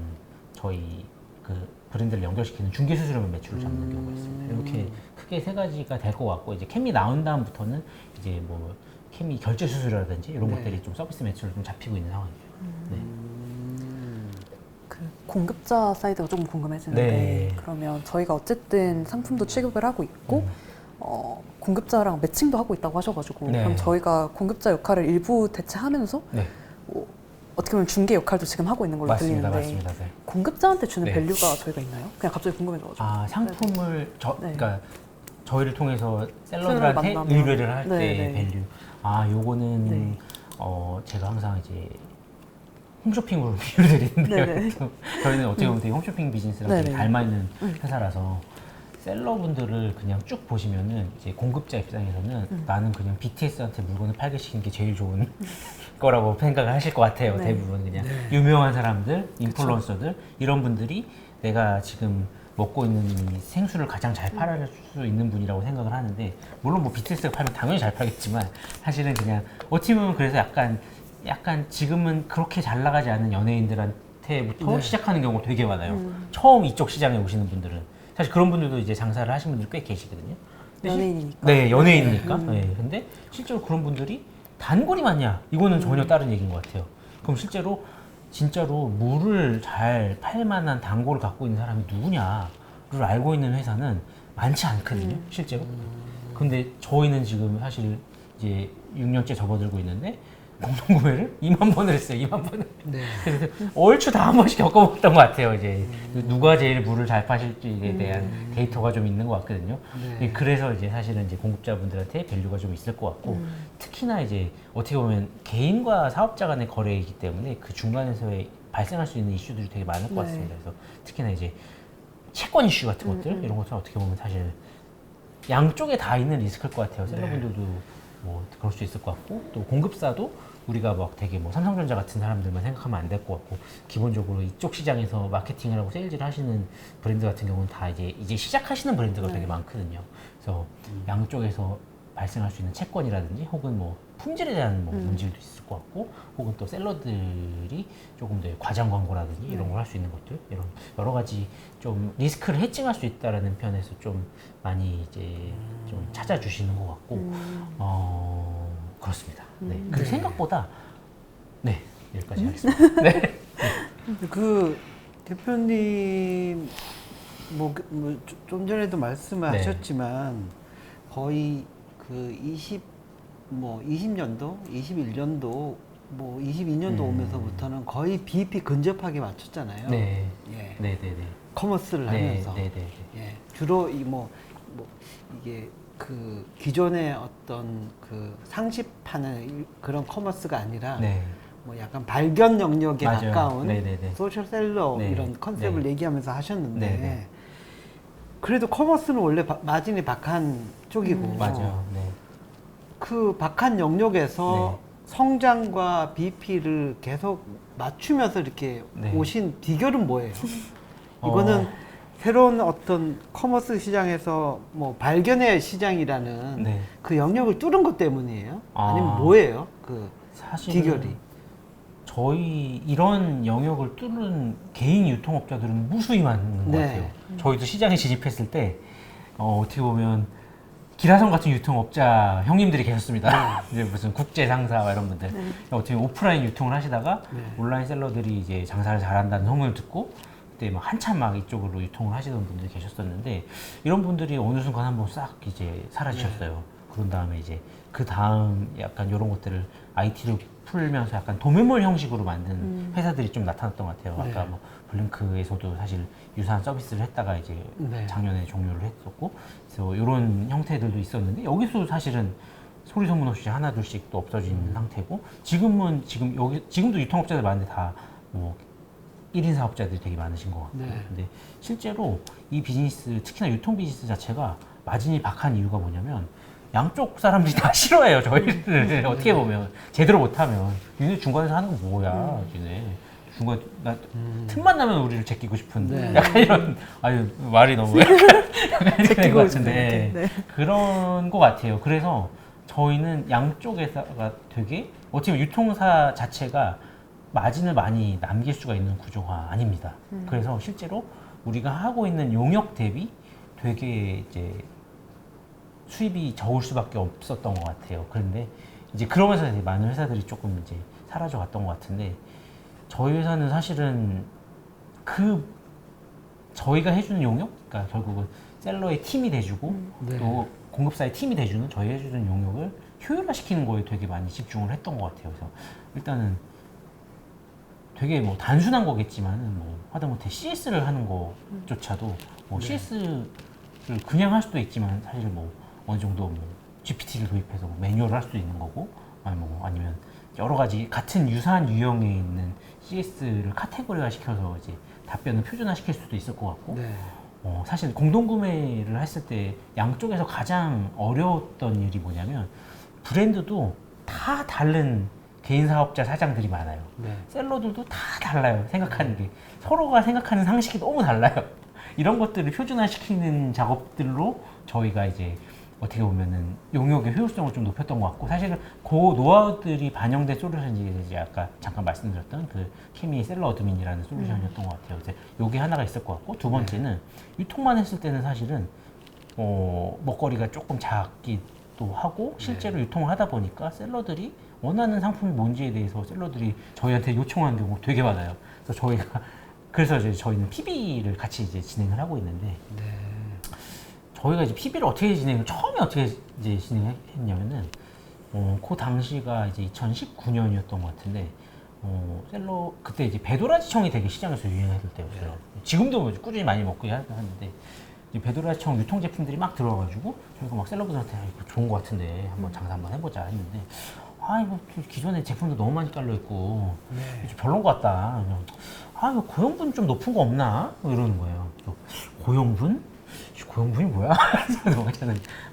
저희 그 브랜드를 연결시키는 중개 수수료만 매출을 잡는 경우가 있습니다. 이렇게 크게 세 가지가 될 것 같고, 이제 캠이 나온 다음부터는 이제 뭐 캠이 결제 수수료라든지 이런 네. 것들이 좀 서비스 매출을 좀 잡히고 있는 상황이에요. 네. 그 공급자 사이드가 조금 궁금해지는데 네. 그러면 저희가 어쨌든 상품도 취급을 하고 있고 공급자랑 매칭도 하고 있다고 하셔가지고 네. 그럼 저희가 공급자 역할을 일부 대체하면서 네. 어떻게 보면 중개 역할도 지금 하고 있는 걸로 맞습니다, 들리는데 맞습니다. 네. 공급자한테 주는 네. 밸류가 저희가 있나요? 그냥 갑자기 궁금해져가지고. 아, 상품을 네. 그러니까 저희를 통해서 셀러를 셀러들한테 만나면. 의뢰를 할 때 네, 네. 밸류. 아, 요거는 네. 제가 항상 이제 홈쇼핑으로 비유를 드리는데요. 네, 네. 저희는 어떻게 보면 되게 홈쇼핑 비즈니스랑 네, 되게 네. 닮아있는 회사라서 셀러분들을 그냥 쭉 보시면은 이제 공급자 입장에서는 나는 그냥 BTS한테 물건을 팔게 시키는 게 제일 좋은 거라고 생각을 하실 것 같아요. 네. 대부분 그냥 유명한 사람들, 인플루언서들 이런 분들이 내가 지금 먹고 있는 이 생수를 가장 잘 팔아줄 수 있는 분이라고 생각을 하는데, 물론 뭐 BTS가 팔면 당연히 잘 팔겠지만 사실은 그냥 어떻게 보면 그래서 약간 지금은 그렇게 잘 나가지 않는 연예인들한테부터 네. 시작하는 경우가 되게 많아요. 처음 이쪽 시장에 오시는 분들은 사실 그런 분들도 이제 장사를 하시는 분들 꽤 계시거든요. 근데 연예인이니까. 네, 연예인이니까. 네, 근데 실제로 그런 분들이 단골이 많냐? 이거는 전혀 다른 얘기인 것 같아요. 그럼 실제로 진짜로 물을 잘 팔 만한 단골을 갖고 있는 사람이 누구냐를 알고 있는 회사는 많지 않거든요, 실제로. 근데 저희는 지금 사실 이제 6년째 접어들고 있는데 공동구매를 2만 번을 했어요, 2만 번을. 네. 그래서 얼추 다 한 번씩 겪어봤던 것 같아요. 이제 누가 제일 물을 잘 파실지에 대한 데이터가 좀 있는 것 같거든요. 네. 그래서 이제 사실은 이제 공급자분들한테 밸류가 좀 있을 것 같고, 특히나 이제 어떻게 보면 개인과 사업자 간의 거래이기 때문에 그 중간에서의 발생할 수 있는 이슈들이 되게 많을 것 네. 같습니다. 그래서 특히나 이제 채권 이슈 같은 것들 이런 것들은 어떻게 보면 사실 양쪽에 다 있는 리스크일 것 같아요. 셀러분들도 뭐 그럴 수 있을 것 같고, 또 공급사도 우리가 막 되게 뭐 삼성전자 같은 사람들만 생각하면 안 될 것 같고, 기본적으로 이쪽 시장에서 마케팅을 하고 세일즈를 하시는 브랜드 같은 경우는 다 이제 시작하시는 브랜드가 되게 많거든요. 그래서 양쪽에서 발생할 수 있는 채권이라든지 혹은 뭐 품질에 대한 뭐 문제도 있을 것 같고, 혹은 또 셀러들이 조금 더 과장 광고라든지 이런 걸 할 수 있는 것들, 이런 여러 가지 좀 리스크를 해칭할 수 있다라는 편에서 좀 많이 이제 좀 찾아주시는 것 같고, 그렇습니다. 네. 그리고 생각보다 네, 여기까지 하겠습니다. 네. 그 대표님 좀 전에도 말씀을 네. 하셨지만 거의 그 20년도, 21년도, 뭐 22년도 오면서부터는 거의 BEP 근접하게 맞췄잖아요. 네. 예. 네, 네, 네. 커머스를 네, 하면서. 네, 네. 예. 주로 이게 그 기존의 어떤 그 상식하는 그런 커머스가 아니라 네. 뭐 약간 발견 영역에 맞아요. 가까운 네네네. 소셜셀러 네. 이런 컨셉을 네. 얘기하면서 하셨는데 네네. 그래도 커머스는 원래 마진이 박한 쪽이고 맞아요. 네. 그 박한 영역에서 네. 성장과 BP를 계속 맞추면서 이렇게 네. 오신 비결은 뭐예요? 이거는 새로운 어떤 커머스 시장에서 뭐 발견의 시장이라는 네. 그 영역을 뚫은 것 때문이에요? 아. 아니면 뭐예요? 그 사실은 비결이? 저희 이런 영역을 뚫는 개인 유통업자들은 무수히 많은 것 네. 같아요. 저희도 시장에 진입했을 때 어떻게 보면 기라성 같은 유통업자 형님들이 계셨습니다. 이제 무슨 국제 상사 이런 분들 어떻게 보면 오프라인 유통을 하시다가 온라인 셀러들이 이제 장사를 잘한다는 소문을 듣고 그때 막 한참 막 이쪽으로 유통을 하시던 분들이 계셨었는데 이런 분들이 어느 순간 한번 싹 이제 사라지셨어요. 그런 다음에 이제 그 다음 약간 이런 것들을 IT를 풀면서 약간 도매몰 형식으로 만든 회사들이 좀 나타났던 것 같아요. 아까 뭐 블링크에서도 사실 유사한 서비스를 했다가 이제 작년에 종료를 했었고, 그래서 이런 형태들도 있었는데 여기서 사실은 소리 소문 없이 하나 둘씩 또 없어진 상태고, 지금도 유통업자들 많은데 다 뭐 1인 사업자들이 되게 많으신 것 같고, 근데 실제로 이 비즈니스, 특히나 유통 비즈니스 자체가 마진이 박한 이유가 뭐냐면 양쪽 사람들이 다 싫어해요, 저희를. 어떻게 보면 제대로 못하면 니네 중간에서 하는 거 뭐야, 니네 중간 틈만 나면 우리를 제끼고 싶은 약간 이런, 아유 말이 너무 약간 이렇게 된 것 같은데 그런 것 같아요. 그래서 저희는 양쪽에서가 되게 어떻게 보면 유통사 자체가 마진을 많이 남길 수가 있는 구조가 아닙니다. 그래서 실제로 우리가 하고 있는 용역 대비 되게 이제 수입이 적을 수밖에 없었던 것 같아요. 그런데 이제 그러면서 이제 많은 회사들이 조금 이제 사라져 갔던 것 같은데, 저희 회사는 사실은 저희가 해주는 용역, 그러니까 결국은 셀러의 팀이 돼주고 또 공급사의 팀이 돼주는 저희 해주는 용역을 효율화시키는 거에 되게 많이 집중을 했던 것 같아요. 그래서 일단은 되게 뭐 단순한 거겠지만 뭐 하다못해 CS를 하는 거조차도 뭐 CS를 그냥 할 수도 있지만 사실 뭐 어느 정도 뭐 GPT를 도입해서 뭐 매뉴얼을 할 수도 있는 거고, 아니면 여러 가지 같은 유사한 유형에 있는 CS를 카테고리화 시켜서 이제 답변을 표준화 시킬 수도 있을 것 같고, 사실 공동구매를 했을 때 양쪽에서 가장 어려웠던 일이 뭐냐면 브랜드도 다 다른 개인 사업자 사장들이 많아요. 셀러들도 다 달라요. 생각하는 게 서로가 생각하는 상식이 너무 달라요. 이런 것들을 표준화시키는 작업들로 저희가 이제 어떻게 보면은 용역의 효율성을 좀 높였던 것 같고, 사실은 그 노하우들이 반영된 솔루션이 이제 아까 잠깐 말씀드렸던 그 케미 셀러 어드민이라는 솔루션이었던 것 같아요. 그래서 요게 하나가 있을 것 같고, 두 번째는 유통만 했을 때는 사실은 먹거리가 조금 작기도 하고 실제로 유통을 하다 보니까 셀러들이 원하는 상품이 뭔지에 대해서 셀러들이 저희한테 요청하는 경우가 되게 많아요. 그래서 이제 저희는 PB를 같이 이제 진행을 하고 있는데, 저희가 이제 PB를 처음에 어떻게 이제 진행했냐면은, 그 당시가 이제 2019년이었던 것 같은데, 그때 이제 배도라지청이 되게 시장에서 유행했을 때였어요. 지금도 뭐 꾸준히 많이 먹고 하는데, 이제 배도라지청 유통 제품들이 막 들어와가지고, 저희가 막 셀러분들한테 이거 좋은 것 같은데, 한번 장사 한번 해보자 했는데, 이거 기존에 제품도 너무 많이 깔려있고, 좀 별론 것 같다. 이거 고용분 좀 높은 거 없나? 이러는 거예요. 고용분? 고용분이 뭐야?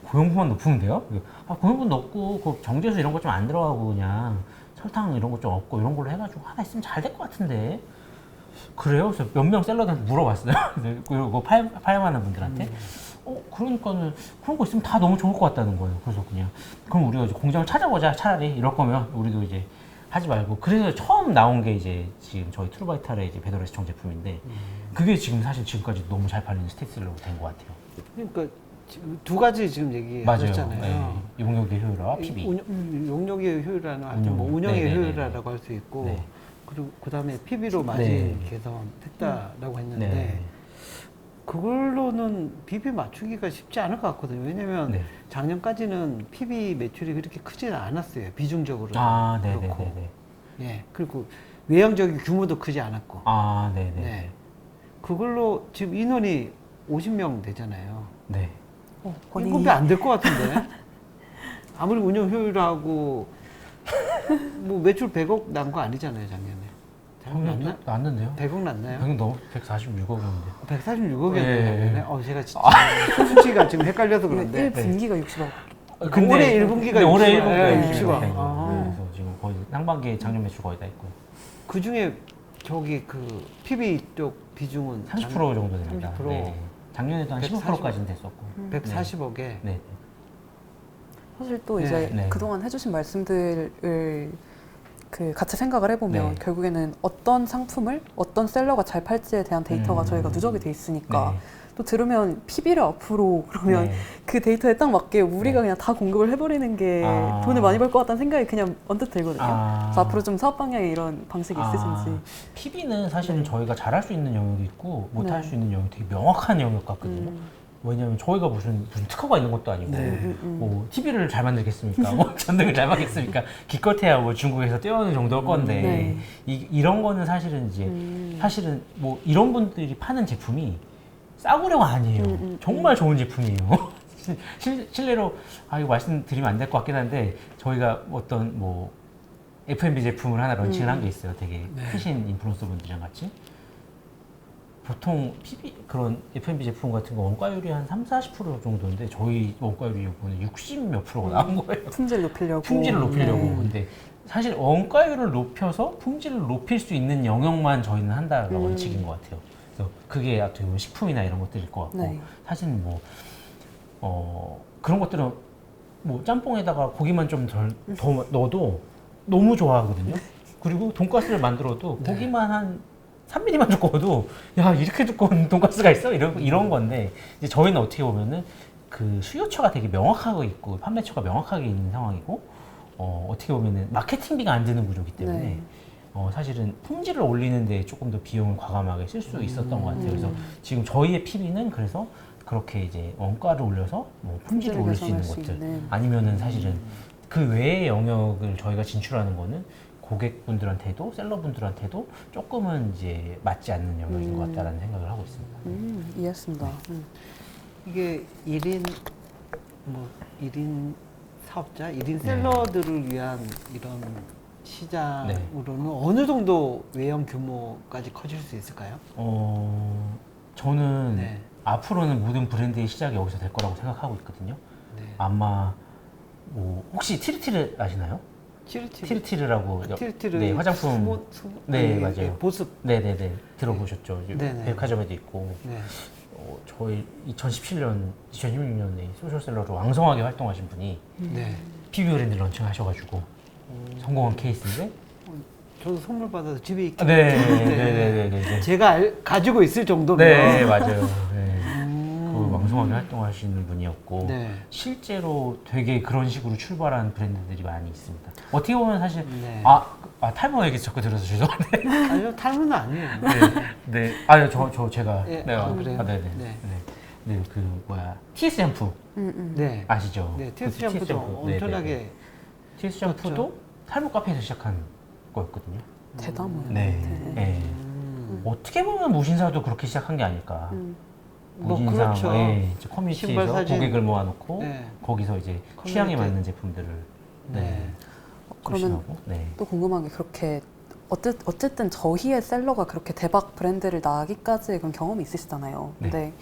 고용분만 높으면 돼요? 고용분 높고 그 정제수 이런 거 좀 안 들어가고 그냥 설탕 이런 거 좀 없고 이런 걸로 해가지고 하나 있으면 잘 될 것 같은데. 그래요? 그래서 몇 명 셀러들한테 물어봤어요. 그리고 팔만한 분들한테. 그러니까는 그런 거 있으면 다 너무 좋을 것 같다는 거예요. 그래서 그럼 우리가 이제 공장을 찾아보자. 차라리 이럴 거면 우리도 이제 하지 말고. 그래서 처음 나온 게 이제 지금 저희 트루바이탈의 이제 배도라지청 제품인데, 그게 지금 사실 지금까지 너무 잘 팔리는 스테이스로 된 것 같아요. 그러니까 지금 두 가지 지금 얘기하셨잖아요. 네. 용역의 효율화, PB. 용역의 효율화는 뭐 운영의 효율화라고 할 수 있고, 그리고 그 다음에 PB로 마진 개선했다라고 했는데, 그걸로는 PB 맞추기가 쉽지 않을 것 같거든요. 왜냐면 작년까지는 PB 매출이 그렇게 크지는 않았어요. 비중적으로. 그렇고. 그리고 외형적인 규모도 크지 않았고. 그걸로 지금 인원이 50명 되잖아요. 인건비 안 될 것 같은데. 아무리 운영 효율하고 뭐 매출 100억 난 거 아니잖아요, 작년에. 났는데요? 100억 났나요? 100억 너무 146억이었는데. 146억이었나요? 제가 진짜 수치가 지금 헷갈려서 그런데. 1분기가 60억. 올해 1분기가 올해 60억. 60억. 그래서 지금 거의 상반기에 작년 매출 거의 다 있고. 그 중에 PB 쪽 비중은 30% 정도 됩니다. 30%. 작년에도 한 15%까지는 됐었고. 140억에. 사실 또 이제 그동안 해주신 말씀들을 같이 생각을 해보면 결국에는 어떤 상품을 어떤 셀러가 잘 팔지에 대한 데이터가 저희가 누적이 돼 있으니까 또 들으면 PB를 앞으로 그러면 네. 그 데이터에 딱 맞게 우리가 네. 그냥 다 공급을 해버리는 게 돈을 많이 벌 것 같다는 생각이 그냥 언뜻 들거든요. 그래서 앞으로 좀 사업 방향에 이런 방식이 있으신지. PB는 사실은 네. 저희가 잘할 수 있는 영역이 있고 못할 네. 수 있는 영역이 되게 명확한 영역 같거든요. 왜냐면 저희가 무슨 특허가 있는 것도 아니고 뭐 TV를 잘 만들겠습니까? 뭐 전등을 잘 만들겠습니까? 기껏해야 뭐 중국에서 떼어오는 정도일 건데 네. 이런 거는 사실은 이제 사실은 뭐 이런 분들이 파는 제품이 싸구려가 아니에요. 정말 좋은 제품이에요. 실례로 이거 말씀드리면 안 될 것 같긴 한데 저희가 어떤 뭐 F&B 제품을 하나 런칭을 한 게 있어요. 되게 크신 인플루언서 분들이랑 같이. 보통 PB 그런 F&B 제품 같은 거 원가율이 한 30-40% 정도인데 저희 원가율이 이번에 60몇 프로가 나온 거예요. 품질 높이려고. 품질을 높이려고. 네. 근데 사실 원가율을 높여서 품질을 높일 수 있는 영역만 저희는 한다가 원칙인 것 같아요. 그래서 그게 어떻게 보면 식품이나 이런 것들일 것 같고 네. 사실 뭐 그런 것들은 뭐 짬뽕에다가 고기만 좀 더 넣어도 너무 좋아하거든요. 그리고 돈가스를 만들어도 고기만 한 3mm만 두꺼워도 야 이렇게 두꺼운 돈가스가 있어? 이런 건데 이제 저희는 어떻게 보면은 그 수요처가 되게 명확하게 있고 판매처가 명확하게 있는 상황이고 어떻게 보면은 마케팅비가 안 드는 구조이기 때문에 네. 사실은 품질을 올리는데 조금 더 비용을 과감하게 쓸 수 있었던 것 같아요. 그래서 지금 저희의 PB는 그래서 그렇게 이제 원가를 올려서 뭐 품질을 올릴 수 있는 개선할 수 것들 있는. 아니면은 사실은 그 외의 영역을 저희가 진출하는 거는 고객분들한테도 셀러분들한테도 조금은 이제 맞지 않는 영역인 것 같다라는 생각을 하고 있습니다. 이해했습니다. 이게 1인 사업자, 1인 셀러들을 위한 이런 시장으로는 어느 정도 외형 규모까지 커질 수 있을까요? 저는 네. 앞으로는 모든 브랜드의 시작이 여기서 될 거라고 생각하고 있거든요. 네. 아마 뭐 혹시 티르티르 아시나요? 티르티르라고 티르티르 네, 화장품 네, 맞아요. 예, 보습. 네네네 들어보셨죠? 네네. 백화점에도 있고 네. 저희 2017년, 2016년에 소셜셀러로 왕성하게 활동하신 분이 네. PB 브랜드 런칭하셔가지고 성공한 케이스인데 저도 선물 받아서 집에 있기 네네네네 제가 가지고 있을 정도면 네 맞아요. 네. 그 왕성하게 활동하시는 분이었고 네. 실제로 되게 그런 식으로 출발한 브랜드들이 많이 있습니다. 어떻게 보면 사실 네. 탈모 얘기 자꾸 들어서 죄송한데 아니요, 탈모는 아니에요. 네 아니요 제가 예, 네, 그래요? 네네 네. 네 그 TS 샴푸 네. 아시죠? 네, TS 그 샴푸도 샴푸. 네, 엄청나게 네, 네. TS 샴푸도 탈모 카페에서 시작한 거였거든요. 대담해요. 네. 네. 어떻게 보면 무신사도 그렇게 시작한 게 아닐까. 뭐 무신사, 그렇죠. 네, 이제 커뮤니티에서 신발 사진. 고객을 모아놓고 네. 거기서 이제 커뮤니티. 취향에 맞는 제품들을 네. 그러면 푸시하고. 네. 또 궁금한 게 그렇게 어쨌든 저희의 셀러가 그렇게 대박 브랜드를 나기까지의 그런 경험이 있으시잖아요. 네. 근데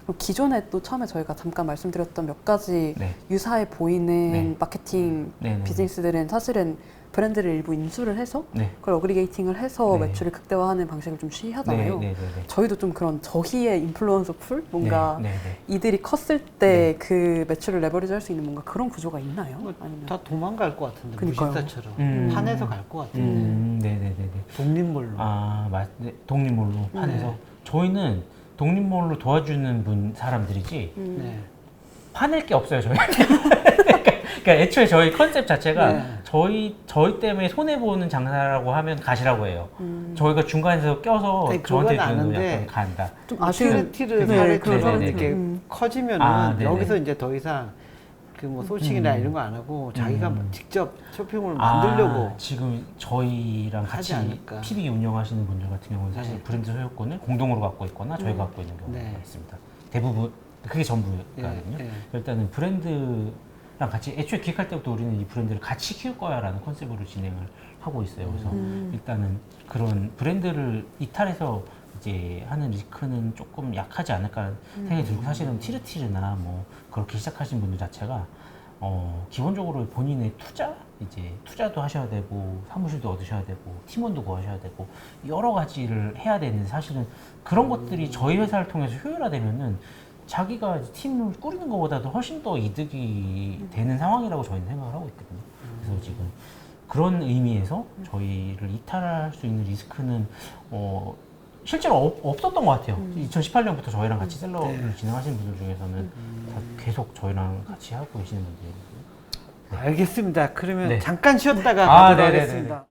그럼 기존에 또 처음에 저희가 잠깐 말씀드렸던 몇 가지 네. 유사해 보이는 네. 마케팅 네, 네. 비즈니스들은 사실은 브랜드를 일부 인수를 해서 네. 그걸 어그리게이팅을 해서 네. 매출을 극대화하는 방식을 좀 취하잖아요. 네, 네, 네, 네. 저희도 좀 그런 저희의 인플루언서 풀? 뭔가 네, 네, 네. 이들이 컸을 때 그 매출을 레버리지 할 수 있는 뭔가 그런 구조가 있나요? 뭐 아니면 다 도망갈 것 같은데 그러니까요. 무신사처럼 판에서 갈 것 같은데 네, 네, 네, 네. 독립몰로. 네, 독립몰로 판에서 저희는 독립몰로 도와주는 사람들이지 네. 파낼 게 없어요 저희. 그러니까 애초에 저희 컨셉 자체가 네. 저희 때문에 손해 보는 장사라고 하면 가시라고 해요. 저희가 중간에서 껴서 아니, 저한테 그건 주는 거 아는데 약간 간다. 좀 아쉬운 티르 네, 사례처럼 네, 네, 이렇게 네. 커지면은 네네. 여기서 이제 더 이상 그 뭐 소식이나 이런 거 안 하고 자기가 직접 쇼핑몰 만들려고 지금 저희랑 하지 같이 않을까. PB 운영하시는 분들 같은 경우는 사실 네. 브랜드 소유권을 공동으로 갖고 있거나 저희가 갖고 있는 경우가 네. 있습니다. 대부분 그게 전부거든요. 예. 일단은 브랜드랑 같이 애초에 기획할 때부터 우리는 이 브랜드를 같이 키울 거야라는 컨셉으로 진행을 하고 있어요. 그래서 일단은 그런 브랜드를 이탈해서 이제 하는 리스크는 조금 약하지 않을까 생각이 들고 사실은 티르티르나 뭐 그렇게 시작하신 분들 자체가 기본적으로 본인의 투자도 하셔야 되고 사무실도 얻으셔야 되고 팀원도 구하셔야 되고 여러 가지를 해야 되는데 사실은 그런 것들이 저희 회사를 통해서 효율화되면은 자기가 팀을 꾸리는 것보다도 훨씬 더 이득이 되는 상황이라고 저희는 생각을 하고 있거든요. 그래서 지금 그런 의미에서 저희를 이탈할 수 있는 리스크는 실제로 없었던 것 같아요. 2018년부터 저희랑 같이 셀러를 진행하시는 분들 중에서는 다 계속 저희랑 같이 하고 계시는 분들이. 알겠습니다. 그러면 네. 잠깐 쉬었다가 아, 가도록 네네네네. 하겠습니다.